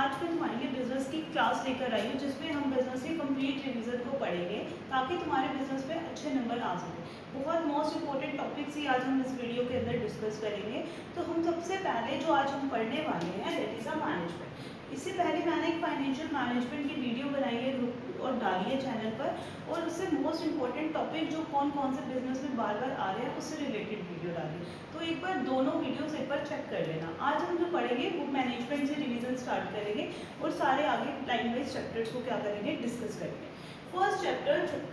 आज मैं तुम्हारे लिए बिजनेस की क्लास लेकर आई हूँ जिसमें हम बिजनेस के कंप्लीट रिवीजन को पढ़ेंगे ताकि तुम्हारे बिजनेस में अच्छे नंबर आ सके। बहुत मोस्ट इंपॉर्टेंट टॉपिक्स ही आज हम इस वीडियो के अंदर डिस्कस करेंगे। तो हम सबसे पहले जो आज हम पढ़ने वाले हैं दैट इज अ मैनेजमेंट। इससे पहले मैंने एक फाइनेंशियल मैनेजमेंट की वीडियो बनाई है ग्रुप और डाली है चैनल पर, और उससे मोस्ट इंपॉर्टेंट टॉपिक जो कौन कौन से बिजनेस में बार बार आ रहे हैं उससे रिलेटेड वीडियो डाली। तो एक बार दोनों वीडियोस एक बार चेक कर लेना। आज हम जो पढ़ेंगे वो मैनेजमेंट से रिवीजन स्टार्ट करेंगे और सारे आगे लाइन वाइज चैप्टर्स को क्या करेंगे, डिस्कस करेंगे। फर्स्ट चैप्टर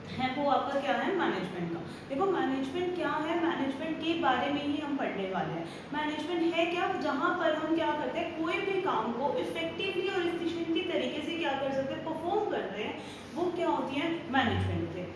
है वो आपका क्या है, मैनेजमेंट का। देखो मैनेजमेंट क्या है, मैनेजमेंट के बारे में ही हम पढ़ने वाले हैं। मैनेजमेंट है क्या, जहाँ पर हम क्या करते हैं, कोई भी काम को इफेक्टिवली और इफिशिएंटली तरीके से क्या कर सकते हैं, परफॉर्म कर रहे हैं, वो क्या होती है, मैनेजमेंट के।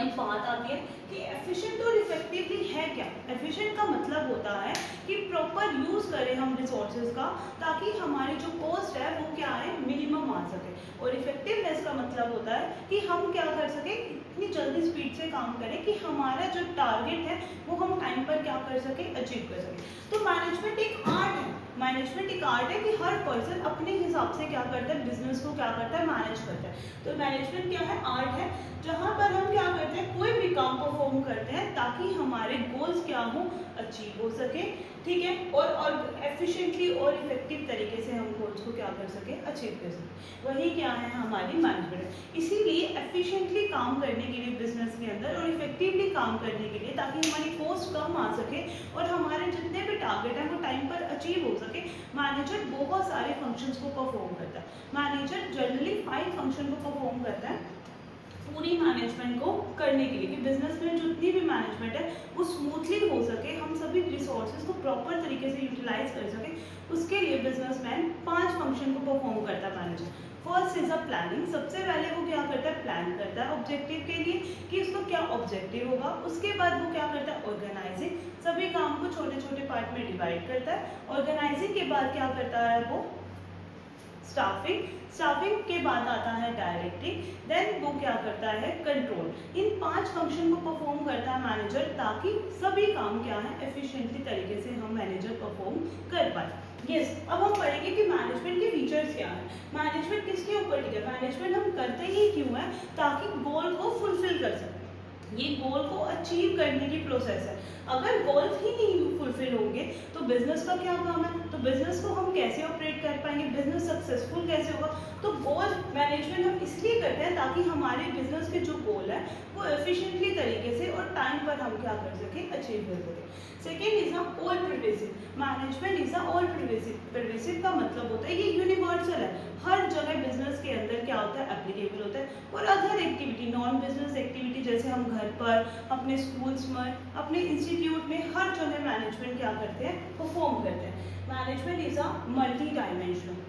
अब बात आती है कि एफिशिएंट और इफेक्टिवली है क्या। एफिशिएंट का मतलब होता है कि प्रॉपर यूज करें हम रिसोर्सेज का ताकि हमारी जो कॉस्ट है वो क्या है, मिनिमम आ सके। और इफेक्टिवनेस का मतलब होता है कि हम क्या कर सके, इतनी जल्दी स्पीड से काम करें कि हमारा जो टारगेट है वो हम टाइम पर क्या कर सके, अचीव कर सके। तो मैनेजमेंट एक आर्ट है। मैनेजमेंट एक आर्ट है कि हर पर्सन अपने हिसाब से क्या करता है, बिजनेस को क्या करता है, मैनेज करता है। तो मैनेजमेंट क्या है, आर्ट है, जहाँ पर हम क्या करते हैं, कोई भी काम परफॉर्म करते हैं ताकि हमारे गोल्स क्या हो, अचीव हो सके, ठीक है, और एफिशिएंटली और इफेक्टिव तरीके से हम गोल्स को क्या कर सके, अचीव कर सके। वही क्या है, हमारी मैनेजमेंट। इसीलिए एफिशिएंटली काम करने के लिए बिजनेस के अंदर और इफेक्टिवली काम करने के लिए ताकि हमारी कॉस्ट कम आ सके और हमारे जितने भी टारगेट हैं वो टाइम पर अचीव हो सके, मैनेजर बहुत सारे फंक्शंस को परफॉर्म करता है। मैनेजर जनरली 5 फंक्शन को परफॉर्म करता है पूरी मैनेजमेंट को करने के लिए कि बिजनेस में जितनी भी मैनेजमेंट है वो स्मूथली हो सके, हम सभी रिसोर्सेज को प्रॉपर तरीके से यूटिलाइज कर सके। उसके लिए बिजनेसमैन 5 फंक्शन को परफॉर्म करता है manager. First is a planning. सबसे पहले वो क्या करता है, प्लान करता है ऑब्जेक्टिव के लिए कि उसको क्या ऑब्जेक्टिव होगा। उसके बाद वो क्या करता है, ऑर्गेनाइजिंग, सभी काम को छोटे छोटे पार्ट में डिवाइड करता है। ऑर्गेनाइजिंग के बाद क्या करता है वो, स्टाफिंग। स्टाफिंग के बाद आता है डायरेक्टिंग, देन वो क्या करता है, कंट्रोल। इन 5 फंक्शन को परफॉर्म करता है मैनेजर ताकि सभी काम क्या है, एफिशिएंटली तरीके से हम मैनेजर परफॉर्म कर पाए। यस, अब हम पढ़ेंगे कि मैनेजमेंट के फीचर्स क्या है। मैनेजमेंट किसके ऊपर टिका है, मैनेजमेंट हम करते ही क्यों है, ताकि गोल को फुलफिल कर सकें। ये गोल को अचीव करने की प्रोसेस है। अगर गोल्स ही नहीं फुलफिल होंगे तो बिजनेस का क्या काम है, तो बिजनेस को हम कैसे ऑपरेट कर पाएंगे, बिजनेस सक्सेसफुल कैसे होगा। तो गोल मैनेजमेंट हम इसलिए करते हैं ताकि हमारे बिजनेस के जो गोल है वो एफिशिएंटली तरीके से और टाइम पर हम क्या कर सके, अचीव कर सके। Second is all pervasive. Management is all pervasive. Pervasive का मतलब होता है ये यूनिवर्सल है, हर जगह बिजनेस के अंदर क्या होता है, एप्लीकेबल होता है। और other activity, non business activity, जैसे हम घर पर, अपने स्कूल्स में, अपने इंस्टीट्यूट में, हर जगह मैनेजमेंट क्या करते हैं, परफॉर्म करते हैं। Management is a multi dimensional.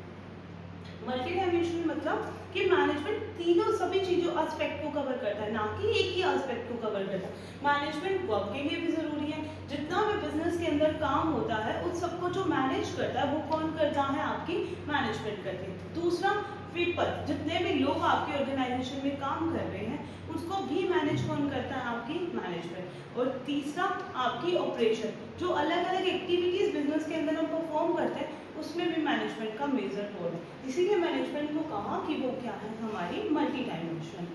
Multi dimensional मतलब कि मैनेजमेंट तीनों सभी चीजों एस्पेक्ट को कवर करता है, ना कि एक ही एस्पेक्ट को कवर करता है। मैनेजमेंट वर्क के लिए भी जरूरी है, जितना भी बिजनेस के अंदर काम होता है उन सबको जो मैनेज करता है वो कौन करता है, आपकी मैनेजमेंट करती है। दूसरा, पीपल, जितने भी लोग आपके ऑर्गेनाइजेशन में काम कर रहे हैं उसको भी मैनेज कौन करता है, आपकी मैनेजमेंट। और तीसरा, आपकी ऑपरेशन, जो अलग अलग एक्टिविटीज बिजनेस के अंदर हम परफॉर्म करते हैं उसमें भी मैनेजमेंट का मेजर रोल है। इसीलिए मैनेजमेंट को कहा कि वो क्या है, हमारी multi dimensional.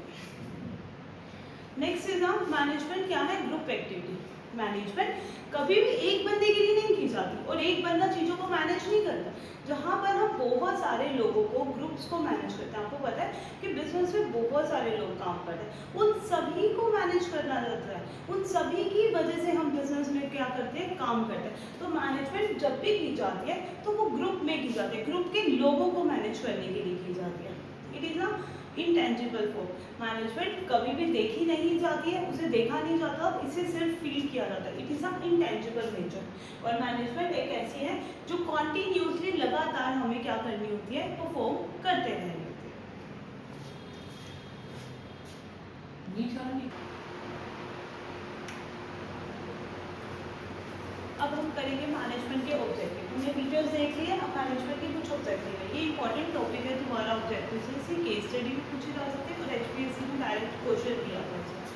Next is management क्या है, ग्रुप एक्टिविटी। मैनेजमेंट कभी भी एक बंदे के लिए नहीं की जाती और एक बंदा चीजों को मैनेज नहीं करता। जहाँ पर हम बहुत सारे लोगों को, ग्रुप्स को मैनेज करते हैं, आपको पता है कि बिजनेस में बहुत सारे लोग काम करते हैं, उन सभी को मैनेज करना रहता है, उन सभी की वजह से हम बिजनेस में क्या करते हैं, काम करते हैं। तो मैनेजमेंट जब भी की जाती है तो वो ग्रुप में की जाती है, ग्रुप के लोगों को मैनेज करने के लिए की जाती है। It is a intangible form. Management कभी भी देखी नहीं जाती है, उसे देखा नहीं जाता, इसे सिर्फ फील किया जाता है। It is a intangible nature. और मैनेजमेंट एक ऐसी है जो कॉन्टिन्यूसली लगातार हमें क्या करनी होती है, परफॉर्म करते रहनी होती है। अब हम करेंगे मैनेजमेंट के ऑब्जेक्टिव। हमने फीचर्स देख लिए, अब मैनेजमेंट के कुछ ऑब्जेक्टिव है। ये इंपॉर्टेंट टॉपिक है तुम्हारा ऑब्जेक्टिव से, इसे केस स्टडी भी पूछे जा सकते हैं और HPSC में डायरेक्ट क्वेश्चन दिया जा सकता है।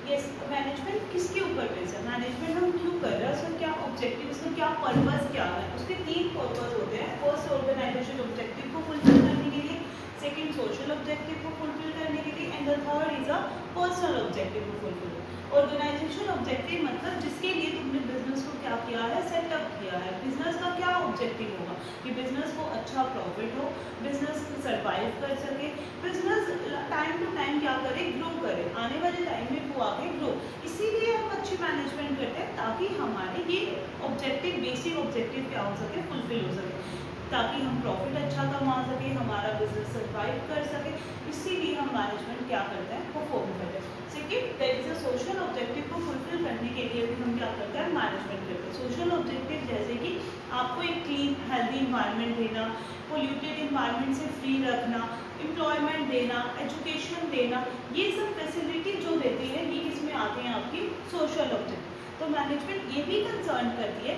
यस, मैनेजमेंट किसके ऊपर बेस है, मैनेजमेंट हम क्यों कर रहे हैं, उसका क्या ऑब्जेक्टिव, उसका क्या पर्पस क्या है। उसके 3 पर्पस होते हैं। फर्स्ट, ऑर्गेनाइजेशन ऑर्गेनाइजेशन ऑब्जेक्टिव को फुलफिल करने के लिए, सेकंड सोशल ऑब्जेक्टिव को फुलफिल करने के लिए, and the third is a personal objective को फुलफिल। ऑर्गेनाइजेशन ऑब्जेक्टिव मतलब जिसके लिए तुमने बिजनेस को क्या किया है, सेटअप किया है। बिजनेस का क्या ऑब्जेक्टिव होगा कि बिजनेस को अच्छा प्रॉफिट हो, बिजनेस सर्वाइव कर सके, बिजनेस टाइम टू टाइम क्या करे, ग्रो करे, आने वाले टाइम में वो आगे ग्रो। इसीलिए हम अच्छी मैनेजमेंट करते हैं ताकि हमारे ये ऑब्जेक्टिव, बेसिक ऑब्जेक्टिव क्या हो सके, फुलफिल हो सके, ताकि हम प्रॉफिट अच्छा कमा सके, हमारा बिजनेस सर्वाइव कर सके। इसीलिए हम मैनेजमेंट क्या करते हैं, वो फॉर्म करते हैं। Second, that is a social objective को फुलफिल करने के लिए भी हम क्या करते हैं, मैनेजमेंट करते हैं। सोशल ऑब्जेक्टिव जैसे कि आपको एक क्लीन हेल्दी इन्वायरमेंट देना, पोल्यूटेड इन्वायरमेंट से फ्री रखना, एम्प्लॉयमेंट देना, एजुकेशन देना, ये सब फैसिलिटी जो देती है ये इसमें आते हैं आपकी सोशल ऑब्जेक्टिव। तो मैनेजमेंट ये भी कंसर्न करती है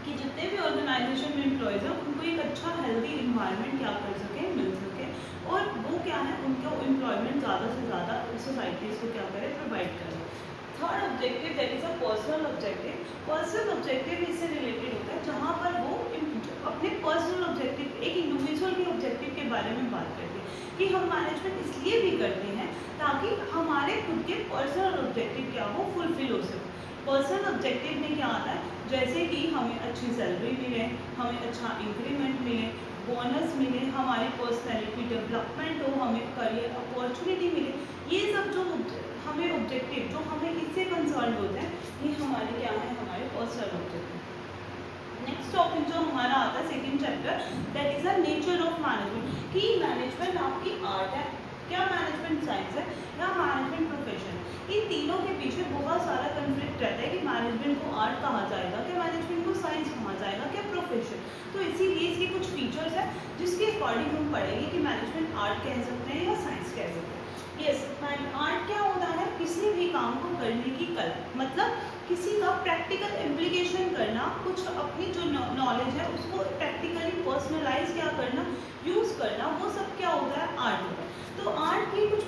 कि जितने भी ऑर्गेनाइजेशन में एम्प्लॉयज़ हैं उनको एक अच्छा हेल्दी इन्वायरमेंट क्या कर सके, मिल सके, और वो क्या है, उनको एम्प्लॉयमेंट ज़्यादा से ज़्यादा सोसाइटीज़ को क्या करे, प्रोवाइड करे। Third objective that is a personal objective. Personal objective इससे रिलेटेड होता है जहाँ पर वो अपने पर्सनल ऑब्जेक्टिव, एक इंडिविजुअल के ऑब्जेक्टिव के बारे में बात करते हैं कि हम मैनेजमेंट इसलिए भी करते हैं ताकि हमारे खुद के पर्सनल ऑब्जेक्टिव क्या हो, फुलफिल हो सके। पर्सनल ऑब्जेक्टिव में क्या आता है, जैसे कि हमें अच्छी सैलरी मिले, हमें अच्छा इंक्रीमेंट मिले, बोनस मिले, हमारी पर्सनैलिटी डेवलपमेंट हो, हमें करियर अपॉर्चुनिटी मिले, ये सब जो हमें ऑब्जेक्टिव जो हमें इससे कंसर्न होते हैं, ये हमारे क्या है, हमारे पर्सनल ऑब्जेक्टिव। नेक्स्ट टॉपिक जो हमारा आता है second chapter, that is the nature of management. कि मैनेजमेंट आपकी आर्ट है क्या, मैनेजमेंट साइंस है या मैनेजमेंट प्रोफेशन। इन तीनों के पीछे बहुत सारा कन्फ्लिक्ट रहता है कि मैनेजमेंट को आर्ट कहा जाएगा क्या, मैनेजमेंट को साइंस कहा जाएगा क्या, प्रोफेशन। तो इसीलिए इसके कुछ फीचर्स हैं जिसके अकॉर्डिंग हम पढ़ेंगे कि मैनेजमेंट आर्ट कह सकते हैं या साइंस कह सकते हैं। यस, आर्ट क्या होता है, किसी भी काम को करने की कला, मतलब किसी का प्रैक्टिकल इम्प्लीकेशन करना, कुछ अपनी जो नॉलेज है उसको प्रैक्टिकली पर्सनलाइज क्या करना, यूज़ करना, वो सब क्या होता है, आर्ट होता है। तो आर्ट की कुछ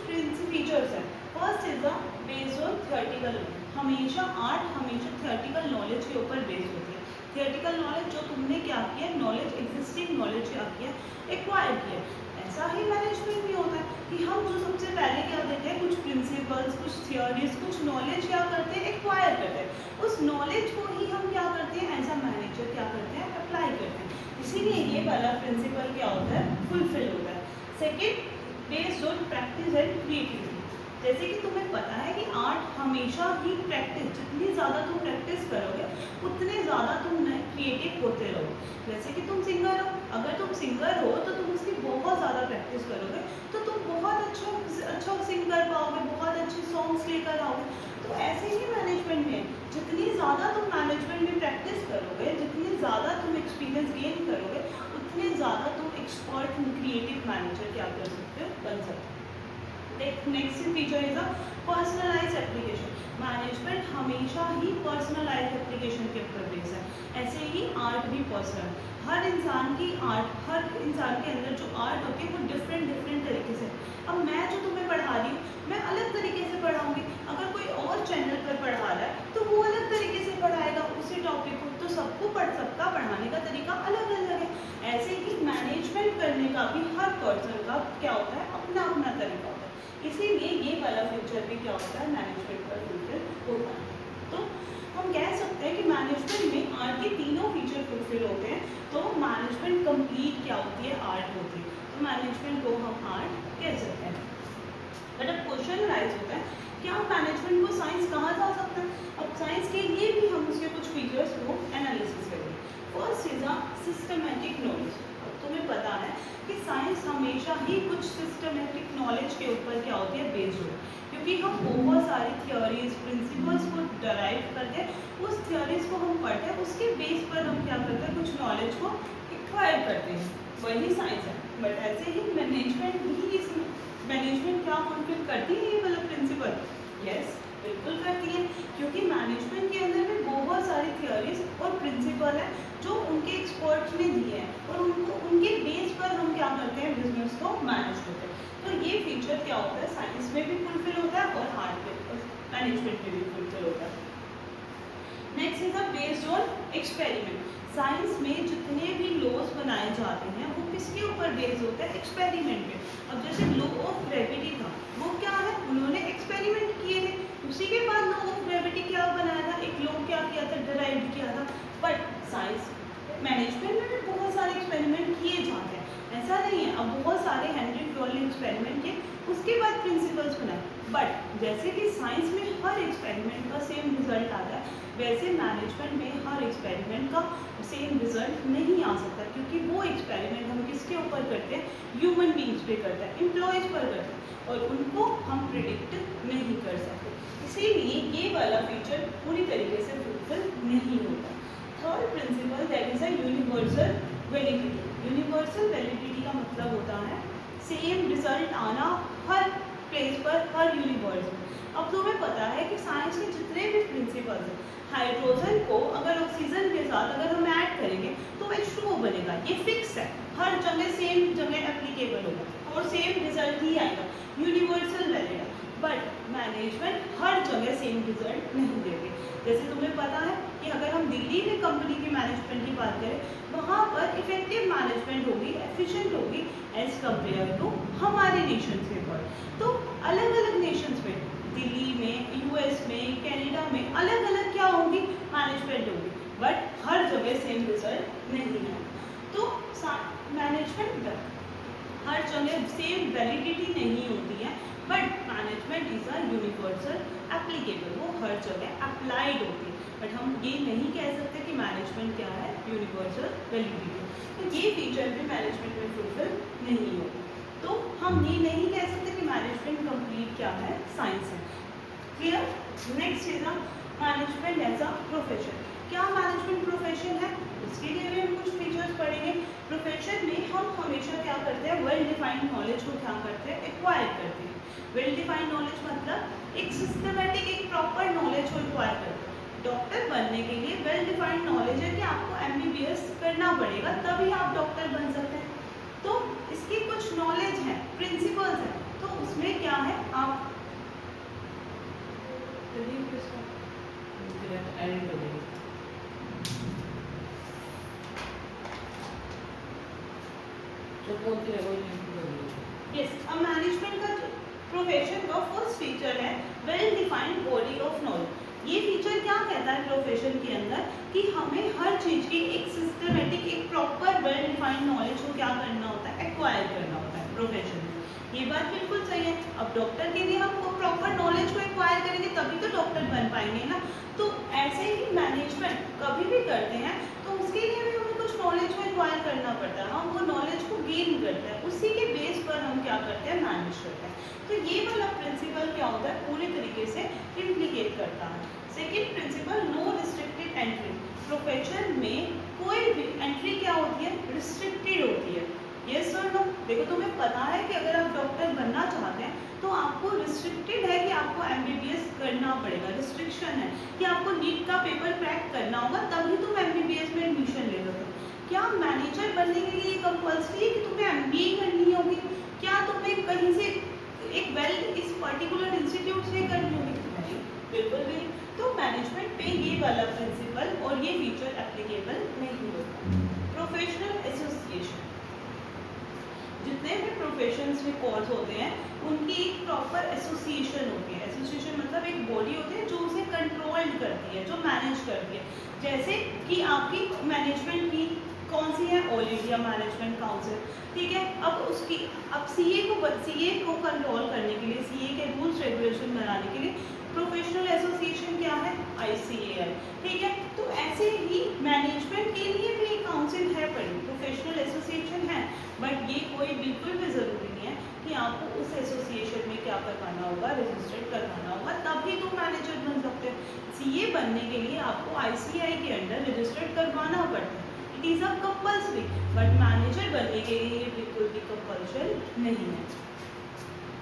फीचर्स हैं। First is the based on theoretical. हमेशा आर्ट हमेशा थियोरेटिकल नॉलेज के ऊपर बेस्ड होती है। थियोरेटिकल नॉलेज जो तुमने क्या किया, नॉलेज, एग्जिस्टिंग नॉलेज क्या किया, एक्वायर किया। ऐसा ही मैनेजमेंट भी होता है कि हम जो सबसे पहले क्या देते हैं, कुछ प्रिंसिपल्स, कुछ थियोरीज, कुछ नॉलेज क्या करते हैं, एक्वायर करते हैं। उस नॉलेज को ही हम क्या करते हैं, एज अ मैनेजर क्या करते हैं, अप्लाई करते हैं। इसीलिए ये वाला प्रिंसिपल क्या होता है, फुलफिल होता है। Second, based on practice and creativity. जैसे कि तुम्हें पता है कि आर्ट हमेशा ही प्रैक्टिस, जितनी ज़्यादा तुम प्रैक्टिस करोगे उतने ज़्यादा तुम क्रिएटिव होते रहो। जैसे कि तुम सिंगर हो, अगर तुम सिंगर हो तो तुम उसकी बहुत ज़्यादा प्रैक्टिस करोगे तो तुम बहुत अच्छा सिंग कर पाओगे, बहुत अच्छे सॉन्ग्स लेकर आओगे। तो ऐसे ही मैनेजमेंट में जितनी ज़्यादा तुम मैनेजमेंट में प्रैक्टिस करोगे, जितनी ज़्यादा तुम एक्सपीरियंस गेन करोगे, उतने ज़्यादा तुम एक्सपर्ट क्रिएटिव मैनेजर क्या कर सकते हो, बन सकते हो। Next feature is a personalised application. Management हमेशा ही पर्सनलाइज्ड एप्लीकेशन के ऊपर बेस है। ऐसे ही आर्ट भी पर्सनल, हर इंसान की आर्ट, हर इंसान के अंदर जो आर्ट होती है वो डिफरेंट तरीके से। अब मैं जो तुम्हें पढ़ा रही हूँ, मैं अलग तरीके से पढ़ाऊंगी, अगर कोई और चैनल पर पढ़ा रहा है तो वो अलग तरीके से पढ़ाएगा उसी टॉपिक को। तो सबका पढ़ाने का तरीका अलग अलग है। ऐसे ही मैनेजमेंट करने का भी हर पर्सन का क्या होता है, अपना अपना तरीका होता है। इसीलिए ये वाला फीचर भी क्या होता है, मैनेजमेंट पर फुलफिल होता है। तो हम कह सकते हैं कि मैनेजमेंट में आर्ट के तीनों फीचर फुलफिल होते हैं। तो मैनेजमेंट कंप्लीट क्या होती है, आर्ट होती है। तो मैनेजमेंट को हम आर्ट कह सकते हैं। बट अब क्वेश्चन राइज होता है, क्या मैनेजमेंट को साइंस कहा जा सकता है? अब साइंस के लिए भी हम उसके कुछ फीचर्स को एनालिसिस करेंगे। First is a systematic knowledge. तुम्हें पता है कि साइंस हमेशा ही कुछ सिस्टमेटिक नॉलेज के ऊपर क्या होती है, बेस्ड होती है। क्योंकि हम बहुत सारी थ्योरीज, प्रिंसिपल्स को डराइव करते हैं, उस थ्योरीज को हम पढ़ते हैं, उसके बेस पर हम क्या करते हैं, कुछ नॉलेज को एक्वायर करते हैं, वही साइंस है। बट ऐसे ही मैनेजमेंट भी, इसमें मैनेजमेंट क्या फुलफिल करती है ये वाला प्रिंसिपल? यस, बिल्कुल करती है, क्योंकि मैनेजमेंट के अंदर में बहुत सारी थ्योरीज और प्रिंसिपल है जो उनके एक्सपर्ट्स ने दिए हैं और उनके बेस पर हम क्या करते हैं, बिजनेस को मैनेज करते हैं। तो ये फीचर क्या होता है, साइंस में भी फुलफिल होता है और आर्ट में, मैनेजमेंट में भी फुलफिल होता है। Next is based on experiment. Science में जितने भी लॉज बनाए जाते हैं वो किसके ऊपर बेस्ड होता है? एक्सपेरिमेंट पे। अब जैसे लॉ ऑफ ग्रेविटी था, वो क्या है, उन्होंने एक्सपेरिमेंट किए थे, उसी के बाद लॉ ऑफ ग्रेविटी क्या बनाया था, एक लॉ क्या किया था, डिराइव किया था। बट साइंस मैनेजमेंट में भी बहुत सारे एक्सपेरिमेंट किए जाते हैं, ऐसा नहीं है। अब बहुत सारे हेनरी फ्योल ने एक्सपेरिमेंट किए, उसके बाद प्रिंसिपल्स बनाए। बट जैसे कि साइंस में हर एक्सपेरिमेंट का सेम रिजल्ट आता है, वैसे मैनेजमेंट में हर एक्सपेरिमेंट का सेम रिजल्ट नहीं आ सकता, क्योंकि वो एक्सपेरिमेंट हम किसके ऊपर करते हैं, ह्यूमन बींग्स पे करते हैं, एम्प्लॉयज़ पर करते हैं, और उनको हम प्रिडिक्ट नहीं कर सकते। इसीलिए ये वाला फीचर पूरी तरीके से फुलफिल नहीं होता। Third principal that is a universal validity. Universal validity का मतलब होता है सेम रिजल्ट आना हर प्लेस पर, हर यूनिवर्स में। अब तुम्हें पता है कि साइंस के जितने भी प्रिंसिपल्स हैं, हाइड्रोजन को अगर ऑक्सीजन के साथ अगर हम ऐड करेंगे तो H2O बनेगा, ये फिक्स है, हर जगह सेम जगह एप्लीकेबल होगा और सेम रिजल्ट ही आएगा, यूनिवर्सल वैलिड है। बट मैनेजमेंट हर जगह सेम रिजल्ट नहीं देते। जैसे तुम्हें पता है कि अगर हम दिल्ली में कंपनी की मैनेजमेंट की बात करें, वहाँ पर इफेक्टिव मैनेजमेंट होगी, एफिशिएंट होगी एज कम्पेयर टू हमारे नेशन के ऊपर। तो अलग अलग नेशंस में, दिल्ली में, यूएस में, कनाडा में अलग अलग क्या होगी, मैनेजमेंट होगी, बट हर जगह सेम रिजल्ट नहीं है। तो मैनेजमेंट हर जगह सेम वैलिडिटी नहीं होती है, but management is a universal applicable, वो हर जगह अप्लाइड होती है। बट हम ये नहीं कह सकते कि मैनेजमेंट क्या है, यूनिवर्सल वैलिडिटी। तो ये फीचर भी मैनेजमेंट में फुलफिल नहीं होगा। तो हम ये नहीं कह सकते कि मैनेजमेंट कंप्लीट क्या है, साइंस है। Clear? Next is management as a profession. क्या मैनेजमेंट प्रोफेशन है, उसके लिए भी हम कुछ फीचर्स पढ़ेंगे। प्रोफेशन में हम हमेशा क्या करते हैं, वेल डिफाइंड नॉलेज को क्या करते हैं, एक्वायर करते हैं। वेल डिफाइंड नॉलेज मतलब एक सिस्टमेटिक, एक प्रॉपर नॉलेज को एक्वायर करते हैं। डॉक्टर बनने के लिए वेल डिफाइंड नॉलेज है कि आपको MBBS करना पड़ेगा, तभी आप डॉक्टर बन सकते हैं। तो इसकी कुछ नॉलेज है, प्रिंसिपल्स है, तो उसमें क्या है, आप यस, अब मैनेजमेंट का प्रोफेशन का फर्स्ट फीचर है well defined body of knowledge. ये फीचर क्या कहता है प्रोफेशन के अंदर कि हमें हर चीज़ की एक सिस्टमेटिक, एक प्रॉपर वेल डिफाइंड नॉलेज को क्या करना होता है, एक्वायर करना होता है प्रोफेशन में। ये बात बिल्कुल सही है। अब डॉक्टर के लिए हम प्रॉपर नॉलेज को एक्वायर करेंगे तभी तो डॉक्टर बन पाएंगे ना। तो ऐसे ही मैनेजमेंट कभी भी करते हैं तो उसके लिए भी हमें कुछ नॉलेज को एक्वायर करना पड़ता है, हम वो नॉलेज को गेन करते हैं, उसी के बेस पर हम क्या करते हैं, मैनेज करते हैं। तो ये वाला प्रिंसिपल क्या होता है, पूरी तरीके से इम्प्लीकेट करता है। Second principle, no restricted entry. Profession में कोई भी एंट्री क्या होती है, रिस्ट्रिक्टेड होती है। यस और नो? देखो तुम्हें पता है कि अगर आप डॉक्टर बनना चाहते हैं तो आपको रिस्ट्रिक्टेड है कि आपको MBBS करना पड़ेगा, रिस्ट्रिक्शन है कि आपको नीट का पेपर क्रैक करना होगा तभी तुम MBBS में एडमिशन ले सकते हो। क्या मैनेजर बनने के लिए कंपल्सरी है कि तुम्हें MBA करनी होगी? क्या तुम्हें कहीं से एक इस पर्टिकुलर इंस्टीट्यूट से करनी होगी? नहीं, बिल्कुल भी। तो मैनेजमेंट पे ये वाला प्रिंसिपल और ये फीचर एप्लीकेबल नहीं होता। प्रोफेशनल एसोसिएशन, जितने भी प्रोफेशंस में कोर्स होते हैं उनकी एक प्रॉपर एसोसिएशन होती है। एसोसिएशन मतलब एक बॉडी होती है जो उसे कंट्रोल करती है, जो मैनेज करती है। जैसे कि आपकी मैनेजमेंट की कौन सी है, ऑल इंडिया मैनेजमेंट काउंसिल, ठीक है। अब उसकी सीए को कंट्रोल करने के लिए, सीए के रूल्स रेगुलेशन बनाने के लिए प्रोफेशनल एसोसिएशन क्या है, ICAI, ठीक है। तो ऐसे ही मैनेजमेंट के लिए भी एक काउंसिल है, बड़ी प्रोफेशनल एसोसिएशन है, बट ये कोई बिल्कुल भी ज़रूरी नहीं है कि आपको उस एसोसिएशन में क्या करवाना होगा, रजिस्टर्ड करवाना होगा, तभी तो मैनेजर बन सकते हैं। CA बनने के लिए आपको ICAI के अंडर रजिस्टर्ड करवाना पड़ता है, it is a compulsory, but manager बनने के लिए बिल्कुल भी कंपल्शन नहीं है।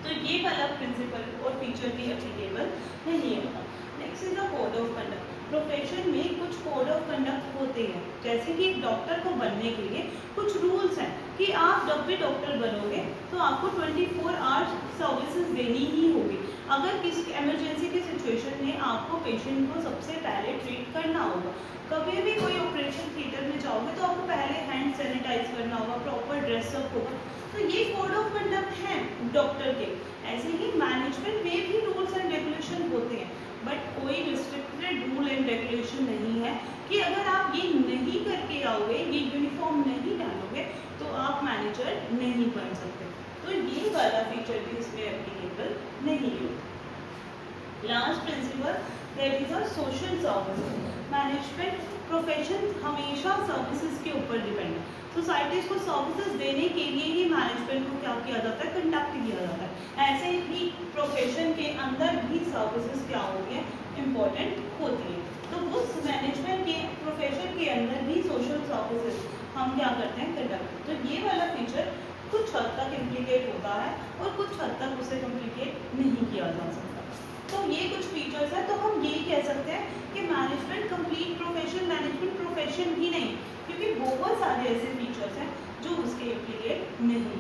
तो ये वाला प्रिंसिपल और फीचर भी एप्लीकेबल नहीं होता। Next is a code of conduct. Profession में कुछ कोड ऑफ कंडक्ट होते हैं, जैसे कि एक डॉक्टर को बनने के लिए कुछ रूल्स हैं कि आप जब भी डॉक्टर बनोगे तो आपको 24 आवर्स सर्विसेज देनी ही होगी। अगर किसी इमरजेंसी की सिचुएशन में आपको पेशेंट को सबसे पहले ट्रीट करना होगा, कभी भी कोई ऑपरेशन थिएटर में जाओगे तो आपको पहले हैंड सैनिटाइज करना होगा, प्रॉपर ड्रेस सब होगा। तो ये कोड ऑफ कंडक्ट है डॉक्टर के। ऐसे ही मैनेजमेंट में भी रूल्स एंड रेगुलेशन होते हैं, बट कोई रिस्ट्रिक्टेड रूल एंड रेगुलेशन नहीं है कि अगर आप ये नहीं करके आओगे, ये यूनिफॉर्म नहीं डालोगे तो आप मैनेजर नहीं बन सकते। तो ये वाला फीचर भी इसमें एप्लीकेबल नहीं है। Last principle, that is a social service. Management profession हमेशा सर्विसेज के ऊपर डिपेंड है। सोसाइटीज को सर्विसेज देने के लिए ही मैनेजमेंट को क्या किया जाता है, कंडक्ट किया जाता है। ऐसे ही प्रोफेशन के अंदर भी सर्विसेज क्या होती है, इम्पोर्टेंट होती है। तो उस मैनेजमेंट के प्रोफेशन के अंदर भी सोशल सर्विसेज हम क्या करते हैं, कंडक्ट। तो ये वाला फीचर कुछ हद तक इम्प्लीकेट होता है और कुछ हद तक उसे कम्प्लीकेट नहीं किया जा सकता। तो ये कुछ फीचर्स हैं। तो हम ये कह सकते हैं कि management complete profession management profession ही नहीं, क्योंकि बहुत सारे ऐसे फीचर्स हैं जो उसके